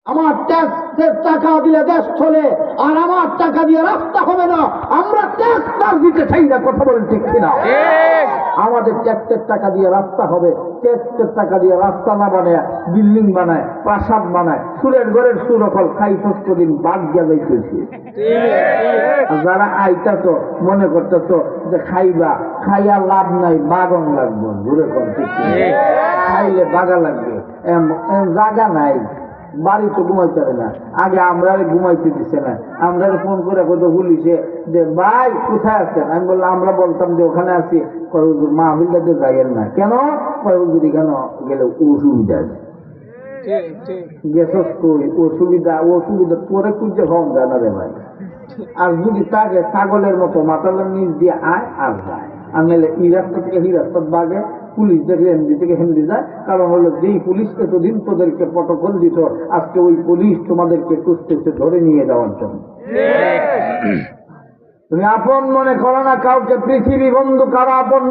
আমার ট্যাক্সের টাকা দিলে দেশ চলে, আর আমার টাকা দিয়ে রাস্তা হবে না। আমরা ট্যাক্স তার দিতে চাই না, কথা বলেন ঠিক কিনা? আমাদের ট্যাক্সের টাকা দিয়ে রাস্তা হবে, ট্যাক্সের টাকা দিয়ে রাস্তা না বানায় বিল্ডিং বানায়, প্রাসাদ বানায়, সুরের ঘরের সুরকল খাই ষষ্ঠ দিন বাদ দিয়া যাইতেছে। যারা আইতাছ মনে করতেছ যে খাইবা, খাইয়া লাভ নাই, বাগন লাগবে, ঘুরে কর ঠিক কিনা? খাইলে বাগা লাগবে, জায়গা নাই, বাড়ি তো ঘুমাইতে পারে না। আগে আমরা ঘুমাইতে দিছে না, আমরা ফোন করে কত পুলিশে যে ভাই কোথায় আছেন, আমি বললাম আমরা বলতাম যে ওখানে আছি। মাহফিলটাতে যাইয়েন না কেন? হুজুরি কেন গেলে অসুবিধা আছে, গেছস কই অসুবিধা পরে খুঁজে কম যায় না রে ভাই। আর যদি তাকে ছাগলের মতো মাতালের নিচ দিয়ে আয় আর যায়, আর নাহলে এই রাস্তা থেকে এই রাস্তা বাগে পুলিশ দেখলে এমডি থেকে হেমডি যায়। কারণ হলো যেই পুলিশ এতদিন তোদেরকে প্রটোকল দিত, আজকে ওই পুলিশ তোমাদেরকে খুঁজতেছে ধরে নিয়ে যাওয়ার জন্য। তুমি আপন মনে করো না কাউকে, পৃথিবী বন্ধু কারো আপন